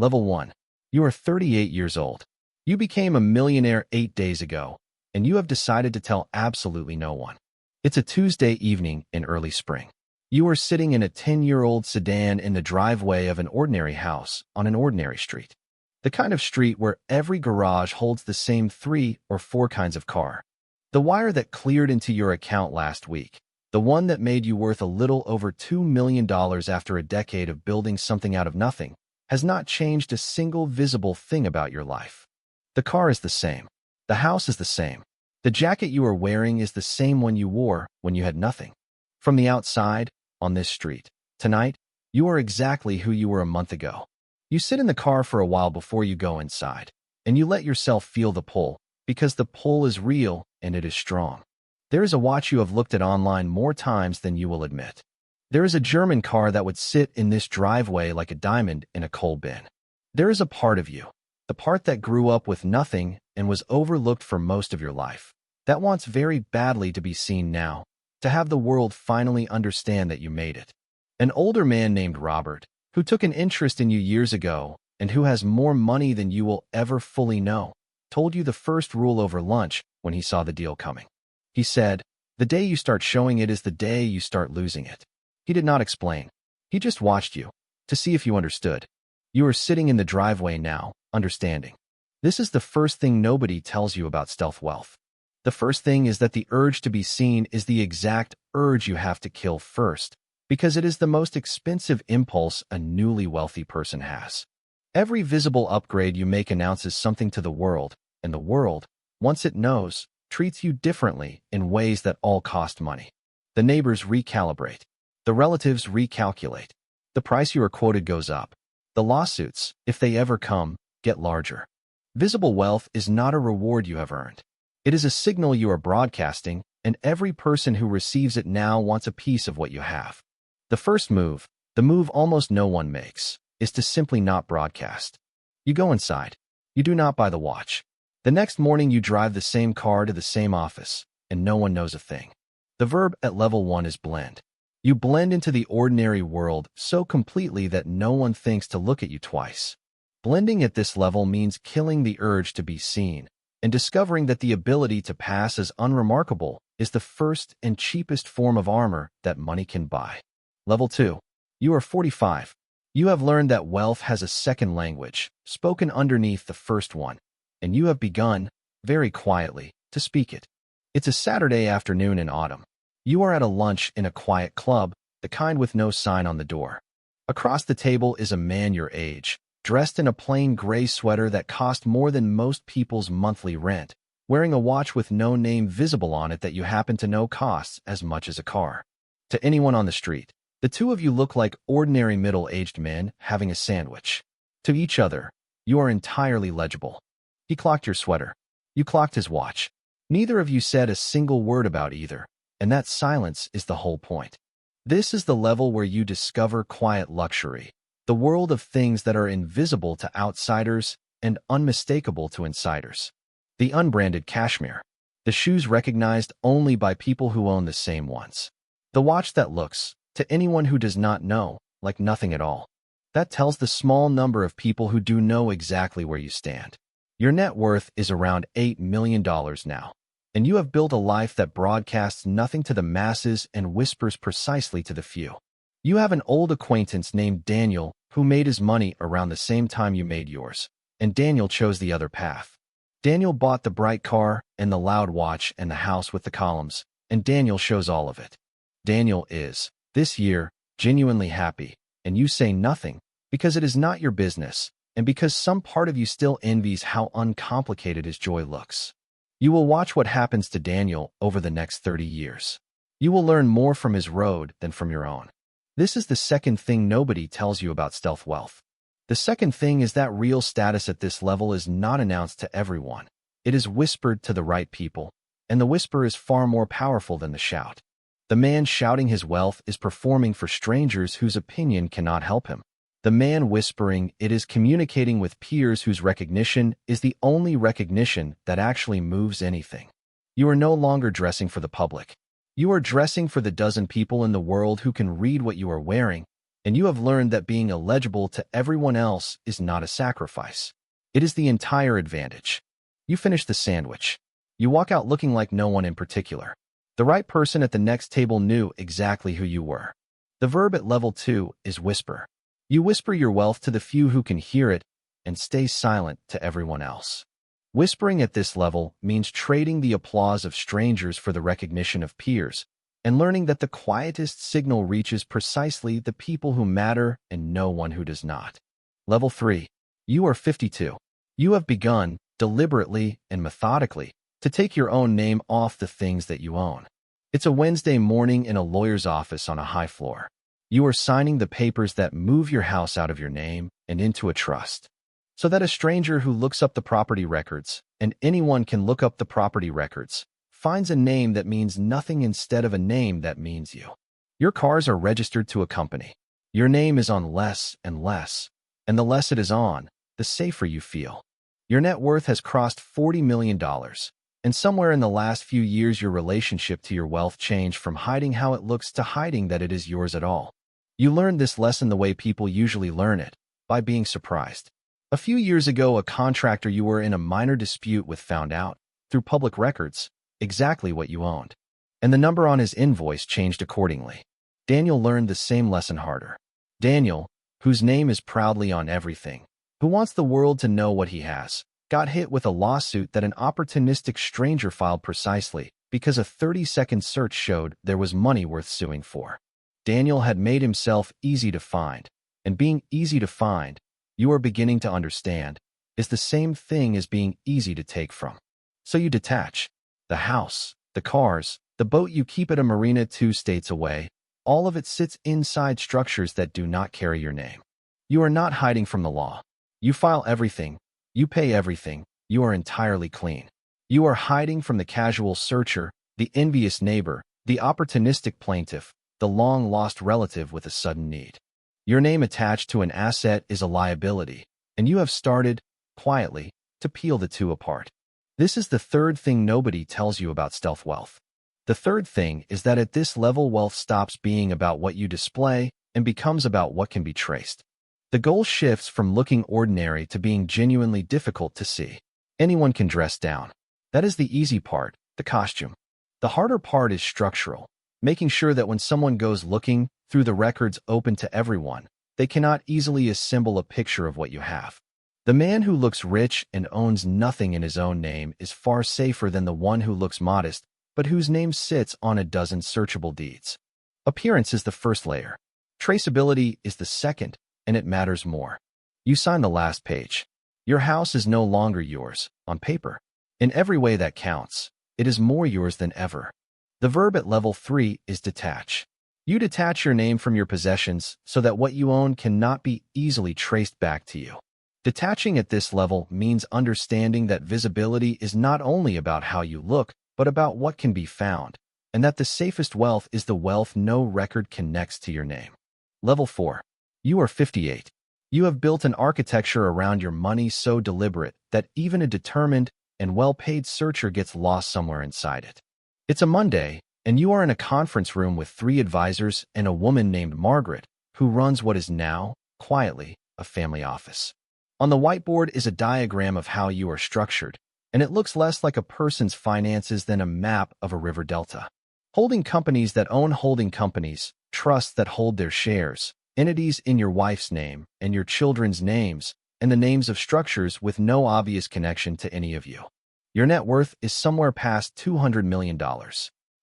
Level 1. You are 38 years old. You became a millionaire 8 days ago, and you have decided to tell absolutely no one. It's a Tuesday evening in early spring. You are sitting in a 10-year-old sedan in the driveway of an ordinary house on an ordinary street. The kind of street where every garage holds the same 3 or 4 kinds of car. The wire that cleared into your account last week, the one that made you worth a little over $2 million after a decade of building something out of nothing, has not changed a single visible thing about your life. The car is the same. The house is the same. The jacket you are wearing is the same one you wore when you had nothing. From the outside, on this street, tonight, you are exactly who you were a month ago. You sit in the car for a while before you go inside, and you let yourself feel the pull, because the pull is real and it is strong. There is a watch you have looked at online more times than you will admit. There is a German car that would sit in this driveway like a diamond in a coal bin. There is a part of you, the part that grew up with nothing and was overlooked for most of your life, that wants very badly to be seen now, to have the world finally understand that you made it. An older man named Robert, who took an interest in you years ago and who has more money than you will ever fully know, told you the first rule over lunch when he saw the deal coming. He said, "The day you start showing it is the day you start losing it." He did not explain. He just watched you, to see if you understood. You are sitting in the driveway now, understanding. This is the first thing nobody tells you about stealth wealth. The first thing is that the urge to be seen is the exact urge you have to kill first, because it is the most expensive impulse a newly wealthy person has. Every visible upgrade you make announces something to the world, and the world, once it knows, treats you differently in ways that all cost money. The neighbors recalibrate. The relatives recalculate. The price you are quoted goes up. The lawsuits, if they ever come, get larger. Visible wealth is not a reward you have earned. It is a signal you are broadcasting, and every person who receives it now wants a piece of what you have. The first move, the move almost no one makes, is to simply not broadcast. You go inside. You do not buy the watch. The next morning you drive the same car to the same office, and no one knows a thing. The verb at level 1 is blend. You blend into the ordinary world so completely that no one thinks to look at you twice. Blending at this level means killing the urge to be seen, and discovering that the ability to pass as unremarkable is the first and cheapest form of armor that money can buy. Level 2. You are 45. You have learned that wealth has a second language, spoken underneath the first one, and you have begun, very quietly, to speak it. It's a Saturday afternoon in autumn. You are at a lunch in a quiet club, the kind with no sign on the door. Across the table is a man your age, dressed in a plain gray sweater that cost more than most people's monthly rent, wearing a watch with no name visible on it that you happen to know costs as much as a car. To anyone on the street, the two of you look like ordinary middle-aged men having a sandwich. To each other, you are entirely legible. He clocked your sweater. You clocked his watch. Neither of you said a single word about either, and that silence is the whole point. This is the level where you discover quiet luxury, the world of things that are invisible to outsiders and unmistakable to insiders. The unbranded cashmere. The shoes recognized only by people who own the same ones. The watch that looks, to anyone who does not know, like nothing at all. That tells the small number of people who do know exactly where you stand. Your net worth is around $8 million now, and you have built a life that broadcasts nothing to the masses and whispers precisely to the few. You have an old acquaintance named Daniel who made his money around the same time you made yours, and Daniel chose the other path. Daniel bought the bright car and the loud watch and the house with the columns, and Daniel shows all of it. Daniel is, this year, genuinely happy, and you say nothing, because it is not your business, and because some part of you still envies how uncomplicated his joy looks. You will watch what happens to Daniel over the next 30 years. You will learn more from his road than from your own. This is the second thing nobody tells you about stealth wealth. The second thing is that real status at this level is not announced to everyone. It is whispered to the right people, and the whisper is far more powerful than the shout. The man shouting his wealth is performing for strangers whose opinion cannot help him. The man whispering it is communicating with peers whose recognition is the only recognition that actually moves anything. You are no longer dressing for the public. You are dressing for the dozen people in the world who can read what you are wearing, and you have learned that being illegible to everyone else is not a sacrifice. It is the entire advantage. You finish the sandwich. You walk out looking like no one in particular. The right person at the next table knew exactly who you were. The verb at level 2 is whisper. You whisper your wealth to the few who can hear it and stay silent to everyone else. Whispering at this level means trading the applause of strangers for the recognition of peers, and learning that the quietest signal reaches precisely the people who matter and no one who does not. Level 3. You are 52. You have begun, deliberately and methodically, to take your own name off the things that you own. It's a Wednesday morning in a lawyer's office on a high floor. You are signing the papers that move your house out of your name and into a trust, so that a stranger who looks up the property records, and anyone can look up the property records, finds a name that means nothing instead of a name that means you. Your cars are registered to a company. Your name is on less and less, and the less it is on, the safer you feel. Your net worth has crossed $40 million, and somewhere in the last few years your relationship to your wealth changed from hiding how it looks to hiding that it is yours at all. You learned this lesson the way people usually learn it, by being surprised. A few years ago, a contractor you were in a minor dispute with found out, through public records, exactly what you owned. And the number on his invoice changed accordingly. Daniel learned the same lesson harder. Daniel, whose name is proudly on everything, who wants the world to know what he has, got hit with a lawsuit that an opportunistic stranger filed precisely because a 30-second search showed there was money worth suing for. Daniel had made himself easy to find, and being easy to find, you are beginning to understand, is the same thing as being easy to take from. So you detach. The house, the cars, the boat you keep at a marina 2 states away, all of it sits inside structures that do not carry your name. You are not hiding from the law. You file everything. You pay everything. You are entirely clean. You are hiding from the casual searcher, the envious neighbor, the opportunistic plaintiff, the long-lost relative with a sudden need. Your name attached to an asset is a liability, and you have started, quietly, to peel the two apart. This is the third thing nobody tells you about stealth wealth. The third thing is that at this level, wealth stops being about what you display and becomes about what can be traced. The goal shifts from looking ordinary to being genuinely difficult to see. Anyone can dress down. That is the easy part, the costume. The harder part is structural, making sure that when someone goes looking through the records open to everyone, they cannot easily assemble a picture of what you have. The man who looks rich and owns nothing in his own name is far safer than the one who looks modest, but whose name sits on a dozen searchable deeds. Appearance is the first layer. Traceability is the second, and it matters more. You sign the last page. Your house is no longer yours, on paper. In every way that counts, it is more yours than ever. The verb at level 3 is detach. You detach your name from your possessions so that what you own cannot be easily traced back to you. Detaching at this level means understanding that visibility is not only about how you look, but about what can be found, and that the safest wealth is the wealth no record connects to your name. Level 4. You are 58. You have built an architecture around your money so deliberate that even a determined and well-paid searcher gets lost somewhere inside it. It's a Monday, and you are in a conference room with 3 advisors and a woman named Margaret, who runs what is now, quietly, a family office. On the whiteboard is a diagram of how you are structured, and it looks less like a person's finances than a map of a river delta. Holding companies that own holding companies, trusts that hold their shares, entities in your wife's name and your children's names, and the names of structures with no obvious connection to any of you. Your net worth is somewhere past $200 million.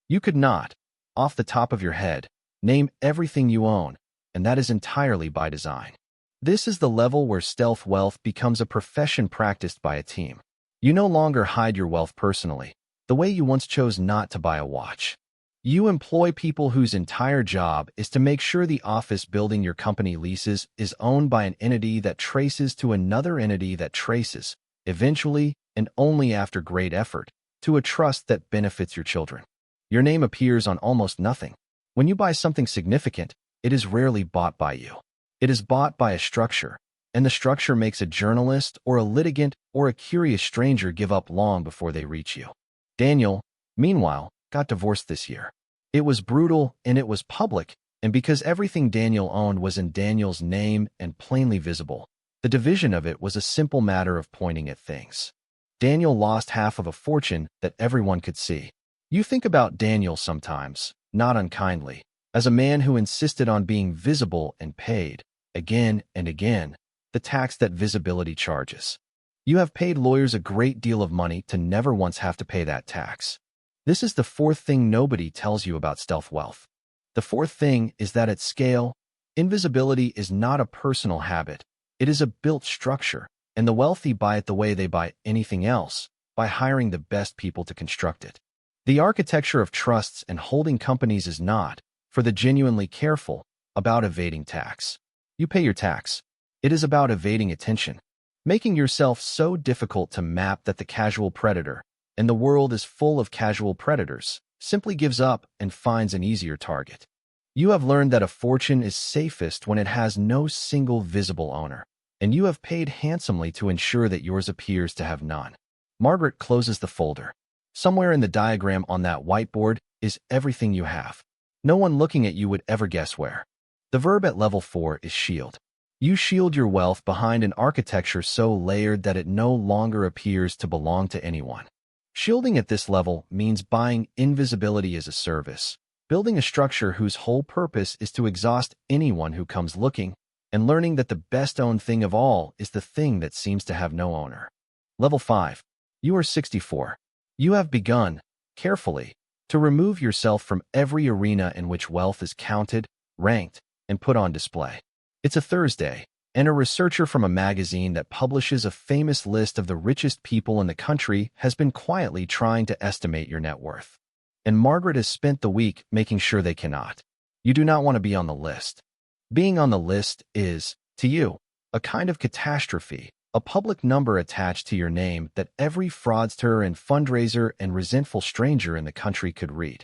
You could not, off the top of your head, name everything you own, and that is entirely by design. This is the level where stealth wealth becomes a profession practiced by a team. You no longer hide your wealth personally, the way you once chose not to buy a watch. You employ people whose entire job is to make sure the office building your company leases is owned by an entity that traces to another entity that traces, eventually, and only after great effort, to a trust that benefits your children. Your name appears on almost nothing. When you buy something significant, it is rarely bought by you. It is bought by a structure, and the structure makes a journalist or a litigant or a curious stranger give up long before they reach you. Daniel, meanwhile, got divorced this year. It was brutal and it was public, And because everything Daniel owned was in Daniel's name and plainly visible, the division of it was a simple matter of pointing at things. Daniel lost half of a fortune that everyone could see. You think about Daniel sometimes, not unkindly, as a man who insisted on being visible and paid, again and again, the tax that visibility charges. You have paid lawyers a great deal of money to never once have to pay that tax. This is the fourth thing nobody tells you about stealth wealth. The fourth thing is that at scale, invisibility is not a personal habit. It is a built structure, and the wealthy buy it the way they buy anything else, by hiring the best people to construct it. The architecture of trusts and holding companies is not, for the genuinely careful, about evading tax. You pay your tax. It is about evading attention, making yourself so difficult to map that the casual predator, and the world is full of casual predators, simply gives up and finds an easier target. You have learned that a fortune is safest when it has no single visible owner, and you have paid handsomely to ensure that yours appears to have none. Margaret closes the folder. Somewhere in the diagram on that whiteboard is everything you have. No one looking at you would ever guess where. The verb at level 4 is shield. You shield your wealth behind an architecture so layered that it no longer appears to belong to anyone. Shielding at this level means buying invisibility as a service, building a structure whose whole purpose is to exhaust anyone who comes looking, and learning that the best owned thing of all is the thing that seems to have no owner. Level 5. You are 64. You have begun, carefully, to remove yourself from every arena in which wealth is counted, ranked, and put on display. It's a Thursday, and a researcher from a magazine that publishes a famous list of the richest people in the country has been quietly trying to estimate your net worth. And Margaret has spent the week making sure they cannot. You do not want to be on the list. Being on the list is, to you, a kind of catastrophe, a public number attached to your name that every fraudster and fundraiser and resentful stranger in the country could read.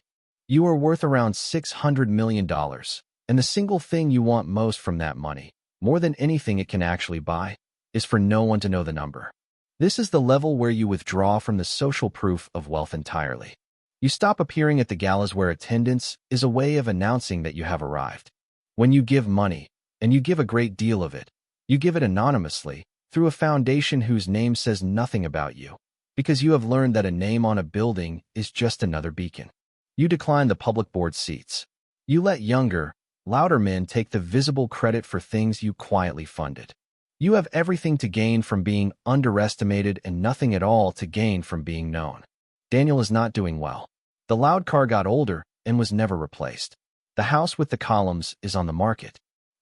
You are worth around $600 million, and the single thing you want most from that money, more than anything it can actually buy, is for no one to know the number. This is the level where you withdraw from the social proof of wealth entirely. You stop appearing at the galas where attendance is a way of announcing that you have arrived. When you give money, and you give a great deal of it, you give it anonymously, through a foundation whose name says nothing about you, because you have learned that a name on a building is just another beacon. You decline the public board seats. You let younger, louder men take the visible credit for things you quietly funded. You have everything to gain from being underestimated and nothing at all to gain from being known. Daniel is not doing well. The loud car got older and was never replaced. The house with the columns is on the market.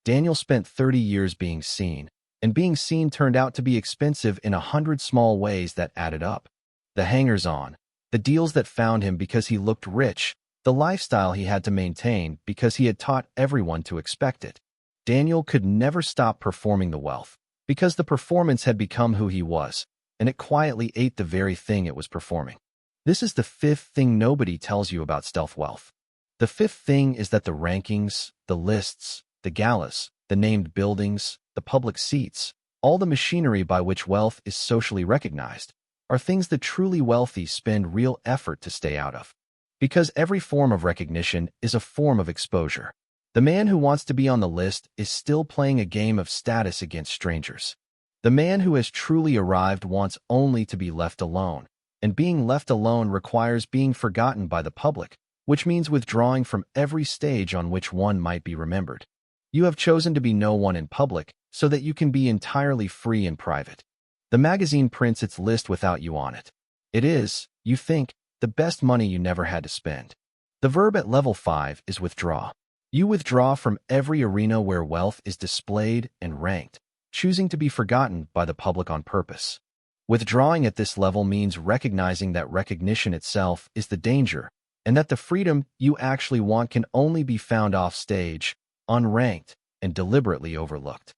Daniel spent 30 years being seen, and being seen turned out to be expensive in 100 small ways that added up. The hangers-on, the deals that found him because he looked rich, the lifestyle he had to maintain because he had taught everyone to expect it. Daniel could never stop performing the wealth, because the performance had become who he was, and it quietly ate the very thing it was performing. This is the fifth thing nobody tells you about stealth wealth. The fifth thing is that the rankings, the lists, the galas, the named buildings, the public seats, all the machinery by which wealth is socially recognized, are things the truly wealthy spend real effort to stay out of. Because every form of recognition is a form of exposure. The man who wants to be on the list is still playing a game of status against strangers. The man who has truly arrived wants only to be left alone, and being left alone requires being forgotten by the public, which means withdrawing from every stage on which one might be remembered. You have chosen to be no one in public so that you can be entirely free in private. The magazine prints its list without you on it. It is, you think, the best money you never had to spend. The verb at level 5 is withdraw. You withdraw from every arena where wealth is displayed and ranked, choosing to be forgotten by the public on purpose. Withdrawing at this level means recognizing that recognition itself is the danger, and that the freedom you actually want can only be found off stage, unranked, and deliberately overlooked.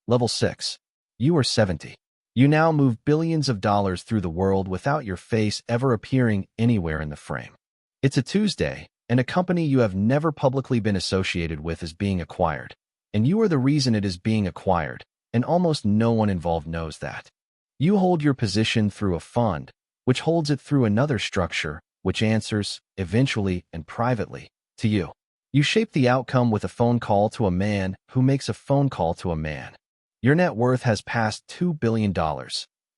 Level 6. You are 70. You now move billions of dollars through the world without your face ever appearing anywhere in the frame. It's a Tuesday, and a company you have never publicly been associated with is being acquired, and you are the reason it is being acquired, and almost no one involved knows that. You hold your position through a fund, which holds it through another structure, which answers, eventually and privately, to you. You shape the outcome with a phone call to a man who makes a phone call to a man. Your net worth has passed $2 billion,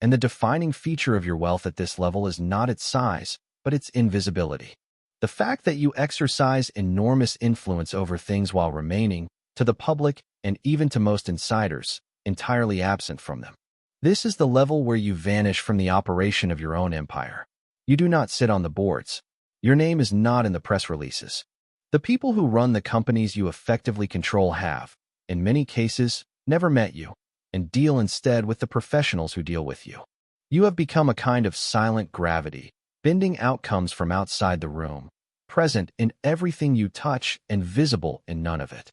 and the defining feature of your wealth at this level is not its size, but its invisibility. The fact that you exercise enormous influence over things while remaining, to the public and even to most insiders, entirely absent from them. This is the level where you vanish from the operation of your own empire. You do not sit on the boards. Your name is not in the press releases. The people who run the companies you effectively control have, in many cases, never met you, and deal instead with the professionals who deal with you. You have become a kind of silent gravity, bending outcomes from outside the room, present in everything you touch and visible in none of it.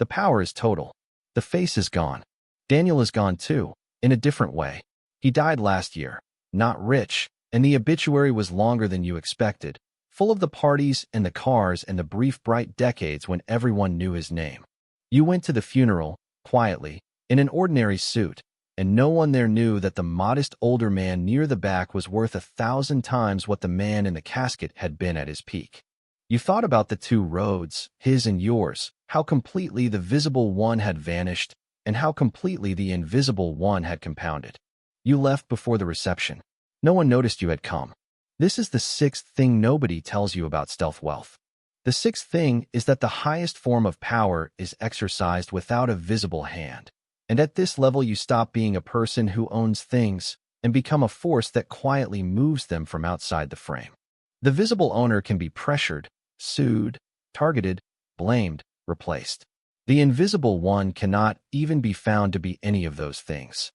The power is total. The face is gone. Daniel is gone too, in a different way. He died last year, not rich, and the obituary was longer than you expected, full of the parties and the cars and the brief bright decades when everyone knew his name. You went to the funeral, quietly, in an ordinary suit, and no one there knew that the modest older man near the back was worth 1,000 times what the man in the casket had been at his peak. You thought about the two roads, his and yours, how completely the visible one had vanished, and how completely the invisible one had compounded. You left before the reception. No one noticed you had come. This is the sixth thing nobody tells you about stealth wealth. The sixth thing is that the highest form of power is exercised without a visible hand. And at this level you stop being a person who owns things and become a force that quietly moves them from outside the frame. The visible owner can be pressured, sued, targeted, blamed, replaced. The invisible one cannot even be found to be any of those things.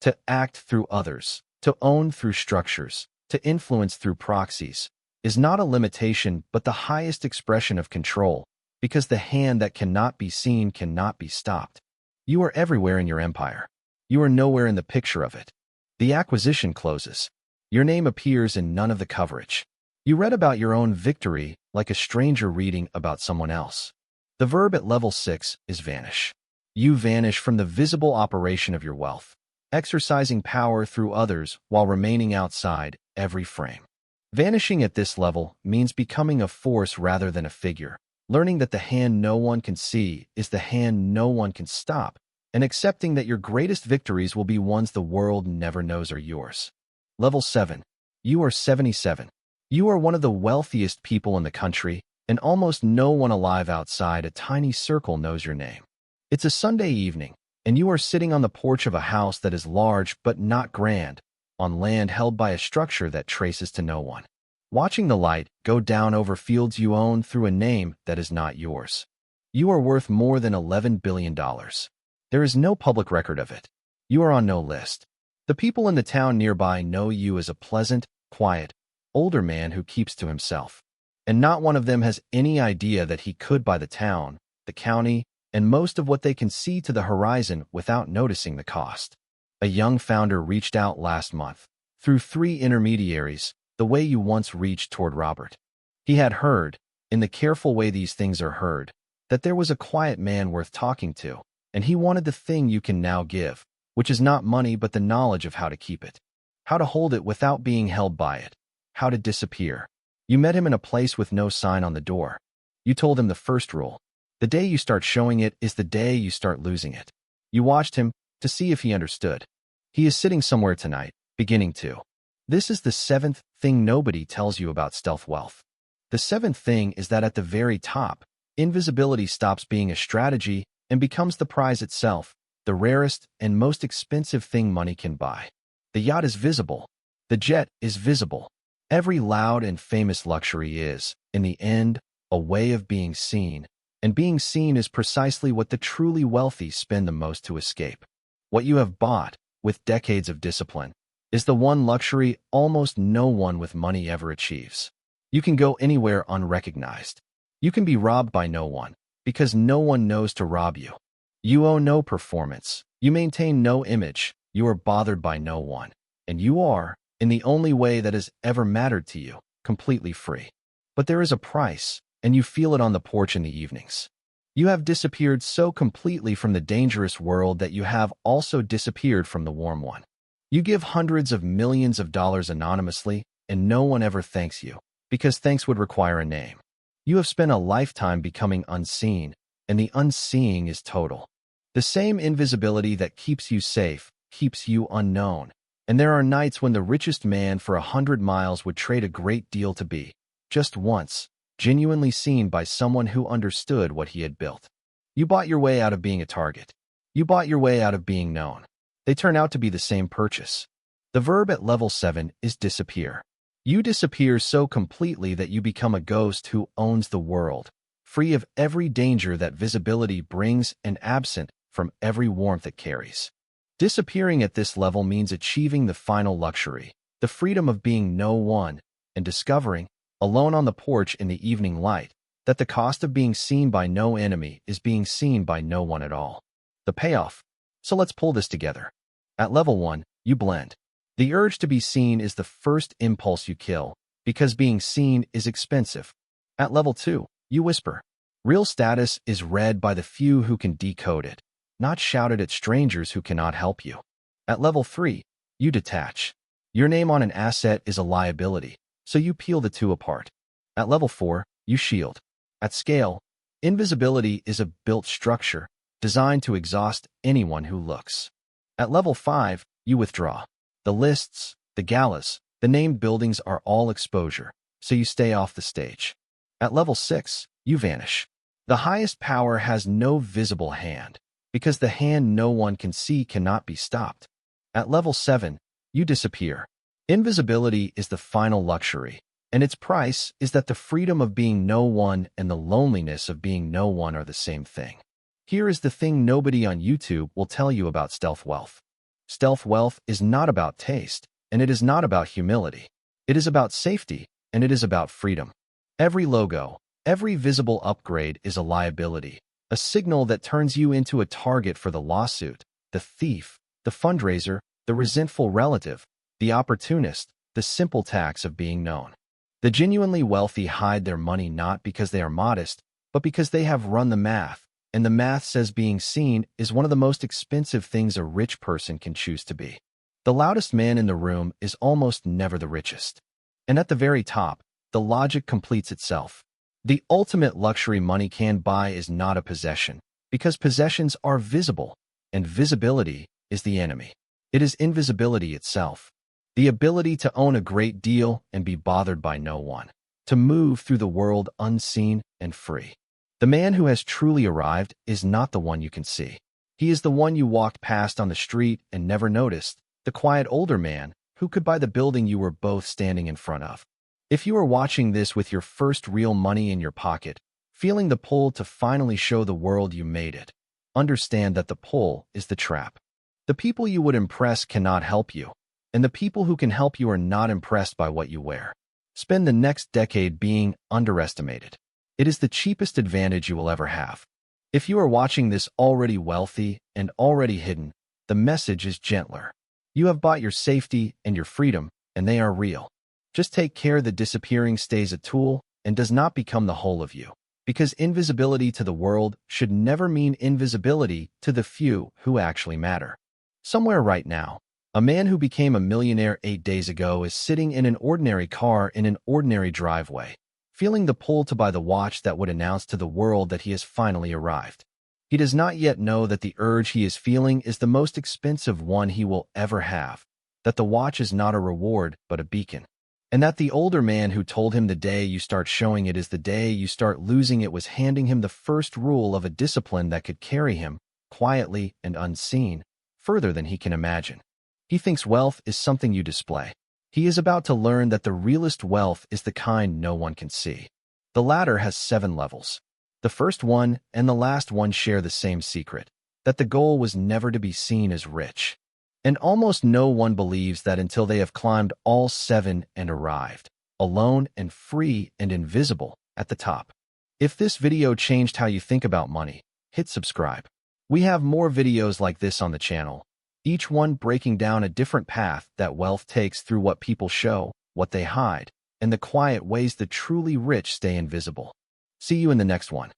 To act through others, to own through structures, to influence through proxies, is not a limitation but the highest expression of control, because the hand that cannot be seen cannot be stopped. You are everywhere in your empire. You are nowhere in the picture of it. The acquisition closes. Your name appears in none of the coverage. You read about your own victory like a stranger reading about someone else. The verb at level 6 is vanish. You vanish from the visible operation of your wealth, exercising power through others while remaining outside every frame. Vanishing at this level means becoming a force rather than a figure, learning that the hand no one can see is the hand no one can stop, and accepting that your greatest victories will be ones the world never knows are yours. Level 7. You are 77. You are one of the wealthiest people in the country, and almost no one alive outside a tiny circle knows your name. It's a Sunday evening, and you are sitting on the porch of a house that is large but not grand, on land held by a structure that traces to no one. Watching the light go down over fields you own through a name that is not yours. You are worth more than $11 billion. There is no public record of it. You are on no list. The people in the town nearby know you as a pleasant, quiet, older man who keeps to himself. And not one of them has any idea that he could buy the town, the county, and most of what they can see to the horizon without noticing the cost. A young founder reached out last month, through 3 intermediaries, the way you once reached toward Robert. He had heard, in the careful way these things are heard, that there was a quiet man worth talking to, and he wanted the thing you can now give, which is not money but the knowledge of how to keep it, how to hold it without being held by it, how to disappear. You met him in a place with no sign on the door. You told him the first rule. The day you start showing it is the day you start losing it. You watched him to see if he understood. He is sitting somewhere tonight, beginning to. This is the 7th thing nobody tells you about stealth wealth. The 7th thing is that at the very top, invisibility stops being a strategy and becomes the prize itself, the rarest and most expensive thing money can buy. The yacht is visible. The jet is visible. Every loud and famous luxury is, in the end, a way of being seen, and being seen is precisely what the truly wealthy spend the most to escape. What you have bought, with decades of discipline, is the one luxury almost no one with money ever achieves. You can go anywhere unrecognized. You can be robbed by no one, because no one knows to rob you. You owe no performance. You maintain no image. You are bothered by no one. And you are, in the only way that has ever mattered to you, completely free. But there is a price, and you feel it on the porch in the evenings. You have disappeared so completely from the dangerous world that you have also disappeared from the warm one. You give hundreds of millions of dollars anonymously, and no one ever thanks you, because thanks would require a name. You have spent a lifetime becoming unseen, and the unseeing is total. The same invisibility that keeps you safe keeps you unknown. And there are nights when the richest man for 100 miles would trade a great deal to be, just once, genuinely seen by someone who understood what he had built. You bought your way out of being a target. You bought your way out of being known. They turn out to be the same purchase. The verb at level 7 is disappear. You disappear so completely that you become a ghost who owns the world, free of every danger that visibility brings and absent from every warmth it carries. Disappearing at this level means achieving the final luxury, the freedom of being no one, and discovering, alone on the porch in the evening light, that the cost of being seen by no enemy is being seen by no one at all. The payoff. So let's pull this together. At level 1, you blend. The urge to be seen is the first impulse you kill, because being seen is expensive. At level 2, you whisper. Real status is read by the few who can decode it, not shouted at strangers who cannot help you. At level 3, you detach. Your name on an asset is a liability, so you peel the two apart. At level 4, you shield. At scale, invisibility is a built structure designed to exhaust anyone who looks. At level 5, you withdraw. The lists, the galas, the named buildings are all exposure, so you stay off the stage. At level 6, you vanish. The highest power has no visible hand, because the hand no one can see cannot be stopped. At level 7, you disappear. Invisibility is the final luxury, and its price is that the freedom of being no one and the loneliness of being no one are the same thing. Here is the thing nobody on YouTube will tell you about stealth wealth. Stealth wealth is not about taste, and it is not about humility. It is about safety, and it is about freedom. Every logo, every visible upgrade is a liability, a signal that turns you into a target for the lawsuit, the thief, the fundraiser, the resentful relative, the opportunist, the simple tax of being known. The genuinely wealthy hide their money not because they are modest, but because they have run the math, and the math says being seen is one of the most expensive things a rich person can choose to be. The loudest man in the room is almost never the richest. And at the very top, the logic completes itself. The ultimate luxury money can buy is not a possession, because possessions are visible, and visibility is the enemy. It is invisibility itself. The ability to own a great deal and be bothered by no one, to move through the world unseen and free. The man who has truly arrived is not the one you can see. He is the one you walked past on the street and never noticed, the quiet older man who could buy the building you were both standing in front of. If you are watching this with your first real money in your pocket, feeling the pull to finally show the world you made it, understand that the pull is the trap. The people you would impress cannot help you, and the people who can help you are not impressed by what you wear. Spend the next decade being underestimated. It is the cheapest advantage you will ever have. If you are watching this already wealthy and already hidden, the message is gentler. You have bought your safety and your freedom, and they are real. Just take care that disappearing stays a tool and does not become the whole of you, because invisibility to the world should never mean invisibility to the few who actually matter. Somewhere right now, a man who became a millionaire 8 days ago is sitting in an ordinary car in an ordinary driveway, feeling the pull to buy the watch that would announce to the world that he has finally arrived. He does not yet know that the urge he is feeling is the most expensive one he will ever have, that the watch is not a reward but a beacon, and that the older man who told him the day you start showing it is the day you start losing it was handing him the first rule of a discipline that could carry him, quietly and unseen, further than he can imagine. He thinks wealth is something you display. He is about to learn that the realest wealth is the kind no one can see. The ladder has 7 levels. The first one and the last one share the same secret, that the goal was never to be seen as rich. And almost no one believes that until they have climbed all 7 and arrived, alone and free and invisible, at the top. If this video changed how you think about money, hit subscribe. We have more videos like this on the channel, each one breaking down a different path that wealth takes through what people show, what they hide, and the quiet ways the truly rich stay invisible. See you in the next one.